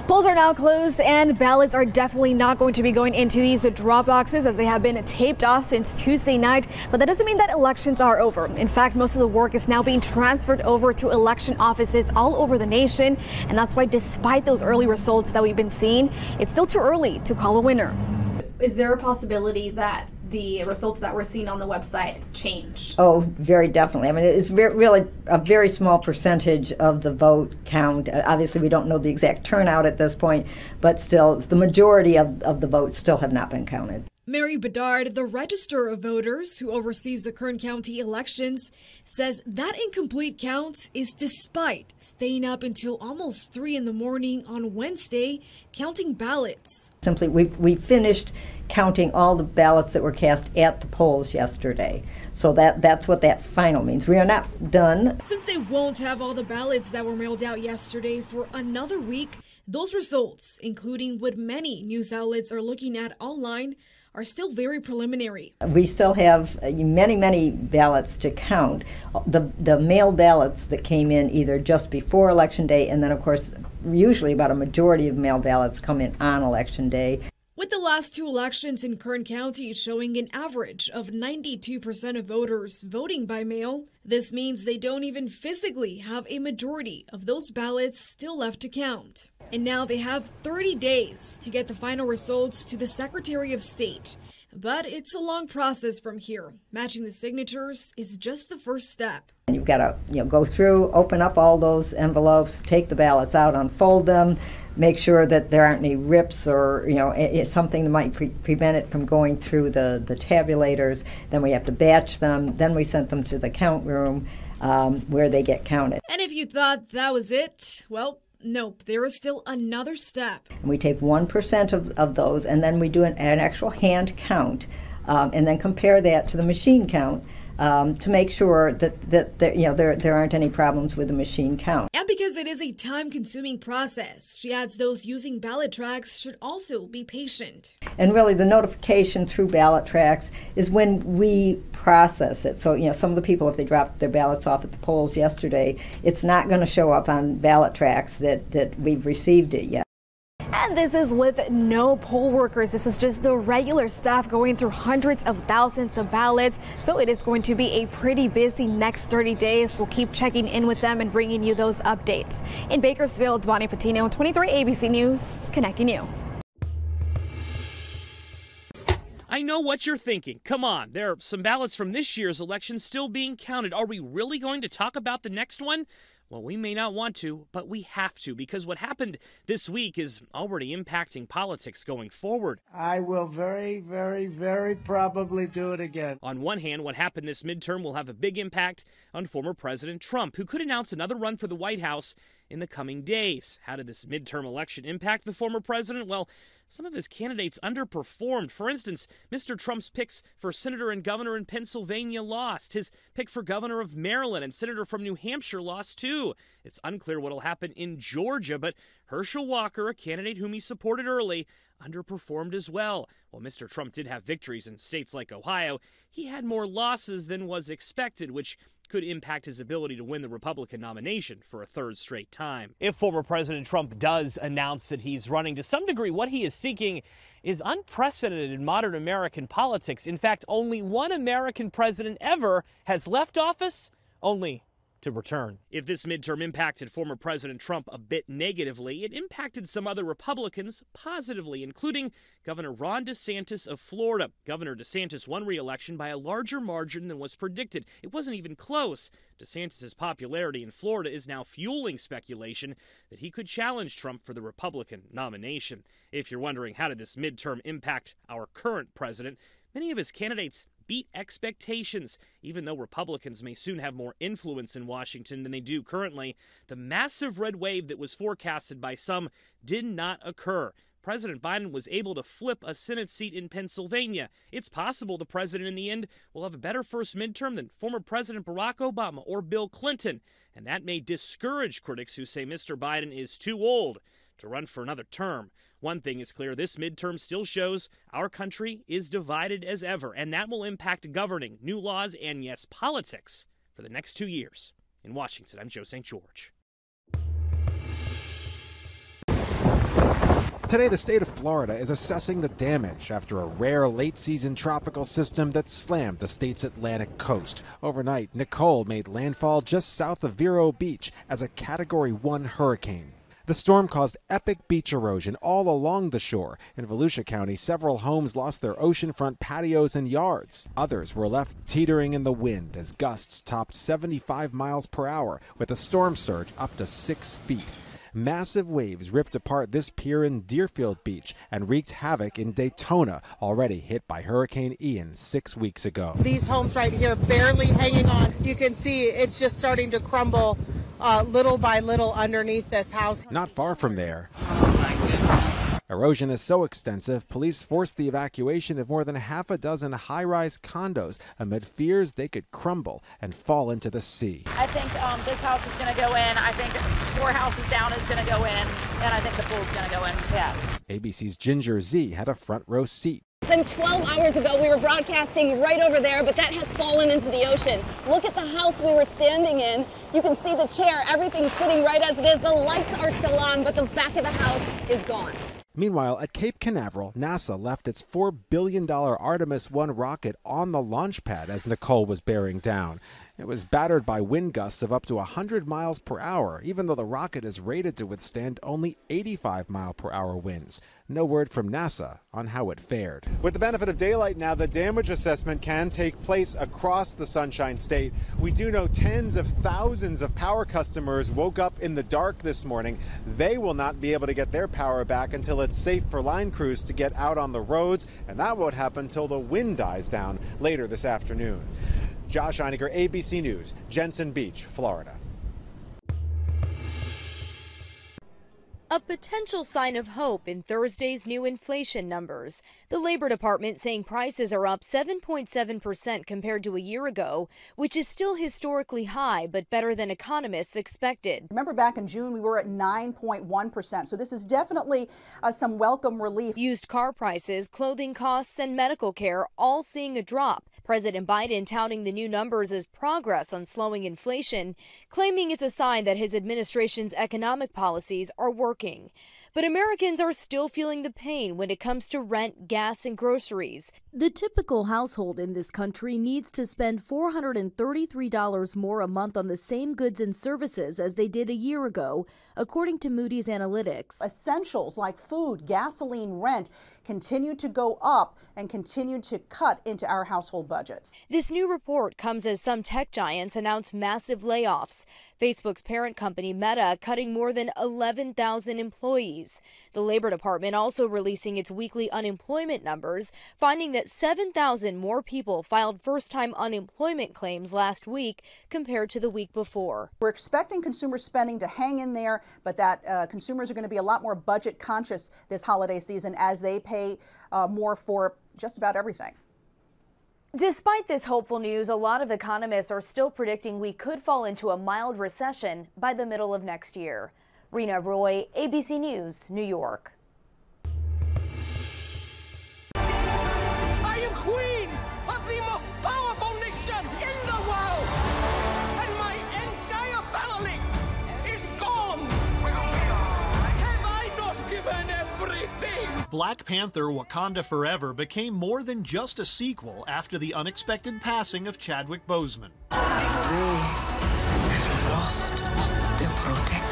Polls are now closed and ballots are definitely not going to be going into these drop boxes as they have been taped off since Tuesday night. But that doesn't mean that elections are over. In fact, most of the work is now being transferred over to election offices all over the nation. And that's why despite those early results that we've been seeing, it's still too early to call a winner. Is there a possibility that the results that we're seeing on the website change? Oh, very definitely. I mean, it's really a very small percentage of the vote count. Obviously, we don't know the exact turnout at this point, but still, the majority of the votes still have not been counted. Mary Bedard, the Register of Voters who oversees the Kern County elections, says that incomplete count is despite staying up until almost 3 in the morning on Wednesday counting ballots. Simply, we finished counting all the ballots that were cast at the polls yesterday. So that's what that final means. We are not done. Since they won't have all the ballots that were mailed out yesterday for another week, those results, including what many news outlets are looking at online, are still very preliminary. We still have many ballots to count. The mail ballots that came in either just before Election Day, and then of course usually about a majority of mail ballots come in on Election Day. With the last 2 elections in Kern County showing an average of 92% of voters voting by mail, this means they don't even physically have a majority of those ballots still left to count. And now they have 30 days to get the final results to the Secretary of State. But it's a long process from here. Matching the signatures is just the first step. You've got to go through, open up all those envelopes, take the ballots out, unfold them, make sure that there aren't any rips or it's something that might prevent it from going through the tabulators. Then we have to batch them. Then we send them to the count room where they get counted. And if you thought that was it, well, nope, there is still another step. And we take 1% of those, and then we do an actual hand count, and then compare that to the machine count to make sure that there aren't any problems with the machine count. And because it is a time-consuming process, she adds ththews using ballot tracks should also be patient. And really, the notification through ballot tracks is when we process it. So, some of the people, if they dropped their ballots off at the polls yesterday, it's not going to show up on ballot tracks that we've received it yet. And this is with no poll workers. This is just the regular staff going through hundreds of thousands of ballots. So it is going to be a pretty busy next 30 days. We'll keep checking in with them and bringing you those updates. In Bakersfield, Dwani Patino, 23 ABC News, connecting you. I know what you're thinking. Come on, there are some ballots from this year's election still being counted. Are we really going to talk about the next one? Well, we may not want to, but we have to, because what happened this week is already impacting politics going forward. I will very probably do it again. On one hand, what happened this midterm will have a big impact on former President Trump, who could announce another run for the White House in the coming days. How did this midterm election impact the former president? Well, some of his candidates underperformed. For instance, Mr. Trump's picks for senator and governor in Pennsylvania lost. His pick for governor of Maryland and senator from New Hampshire lost too. It's unclear what will happen in Georgia, but Herschel Walker, a candidate whom he supported early, underperformed as well. While Mr. Trump did have victories in states like Ohio, he had more losses than was expected, which could impact his ability to win the Republican nomination for a 3rd straight time. If former President Trump does announce that he's running, to some degree, what he is seeking is unprecedented in modern American politics. In fact, only one American president ever has left office, only to return. If this midterm impacted former President Trump a bit negatively, it impacted some other Republicans positively, including Governor Ron DeSantis of Florida. Governor DeSantis won re-election by a larger margin than was predicted. It wasn't even close. DeSantis' popularity in Florida is now fueling speculation that he could challenge Trump for the Republican nomination. If you're wondering how did this midterm impact our current president, many of his candidates beat expectations. Even though Republicans may soon have more influence in Washington than they do currently, the massive red wave that was forecasted by some did not occur. President Biden was able to flip a Senate seat in Pennsylvania. It's possible the president in the end will have a better first midterm than former President Barack Obama or Bill Clinton, and that may discourage critics who say Mr. Biden is too old to run for another term. One thing is clear, this midterm still shows our country is divided as ever, and that will impact governing, new laws, and yes, politics for the next 2 years. In Washington, I'm Joe St. George. Today, the state of Florida is assessing the damage after a rare late-season tropical system that slammed the state's Atlantic coast. Overnight, Nicole made landfall just south of Vero Beach as a Category 1 hurricane. The storm caused epic beach erosion all along the shore. In Volusia County, several homes lost their oceanfront patios and yards. Others were left teetering in the wind as gusts topped 75 miles per hour, with a storm surge up to 6 feet. Massive waves ripped apart this pier in Deerfield Beach and wreaked havoc in Daytona, already hit by Hurricane Ian 6 weeks ago. These homes right here barely hanging on. You can see it's just starting to crumble little by little underneath this house. Not far from there. Erosion is so extensive, police forced the evacuation of more than half a dozen high-rise condos amid fears they could crumble and fall into the sea. I think this house is going to go in. I think 4 houses down is going to go in, and I think the pool's going to go in. Yeah. ABC's Ginger Z had a front row seat. Then 12 hours ago, we were broadcasting right over there, but that has fallen into the ocean. Look at the house we were standing in. You can see the chair. Everything's sitting right as it is. The lights are still on, but the back of the house is gone. Meanwhile, at Cape Canaveral, NASA left its $4 billion Artemis 1 rocket on the launch pad as Nicole was bearing down. It was battered by wind gusts of up to 100 miles per hour, even though the rocket is rated to withstand only 85-mile-per-hour winds. No word from NASA on how it fared. With the benefit of daylight now, the damage assessment can take place across the Sunshine State. We do know tens of thousands of power customers woke up in the dark this morning. They will not be able to get their power back until it's safe for line crews to get out on the roads, and that won't happen until the wind dies down later this afternoon. Josh Einiger, ABC News, Jensen Beach, Florida. A potential sign of hope in Thursday's new inflation numbers. The Labor Department saying prices are up 7.7% compared to a year ago, which is still historically high, but better than economists expected. Remember back in June, we were at 9.1%. So this is definitely some welcome relief. Used car prices, clothing costs, and medical care all seeing a drop. President Biden touting the new numbers as progress on slowing inflation, claiming it's a sign that his administration's economic policies are working. But Americans are still feeling the pain when it comes to rent, gas, and groceries. The typical household in this country needs to spend $433 more a month on the same goods and services as they did a year ago, according to Moody's Analytics. Essentials like food, gasoline, rent continue to go up and continue to cut into our household budgets. This new report comes as some tech giants announce massive layoffs. Facebook's parent company Meta cutting more than 11,000 employees. The Labor Department also releasing its weekly unemployment numbers, finding that 7,000 more people filed first-time unemployment claims last week compared to the week before. We're expecting consumer spending to hang in there, but that consumers are going to be a lot more budget conscious this holiday season as they pay more for just about everything. Despite this hopeful news, a lot of economists are still predicting we could fall into a mild recession by the middle of next year. Rena Roy, ABC News, New York. I am queen of the most powerful nation in the world, and my entire family is gone. Have I not given everything? Black Panther: Wakanda Forever became more than just a sequel after the unexpected passing of Chadwick Boseman. They have lost their protector.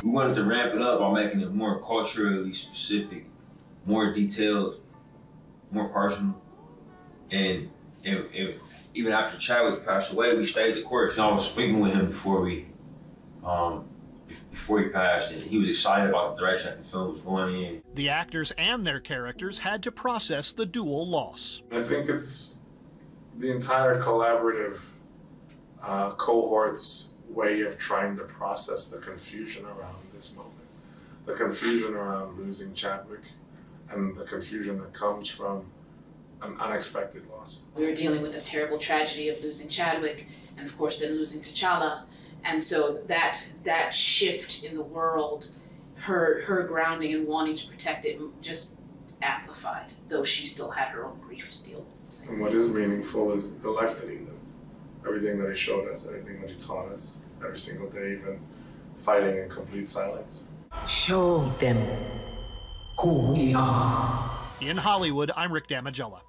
We wanted to ramp it up by making it more culturally specific, more detailed, more personal. And even after Chadwick passed away, we stayed the course. I was speaking with him before he passed, and he was excited about the direction that the film was going in. The actors and their characters had to process the dual loss. I think it's the entire collaborative cohort's way of trying to process the confusion around this moment. The confusion around losing Chadwick and the confusion that comes from an unexpected loss. We were dealing with a terrible tragedy of losing Chadwick and of course then losing T'Challa. And so that shift in the world, her grounding and wanting to protect it just amplified, though she still had her own grief to deal with. And what is meaningful is the life that he lived. Everything that he showed us, everything that he taught us, every single day, even fighting in complete silence. Show them who we are. In Hollywood, I'm Rick Damigella.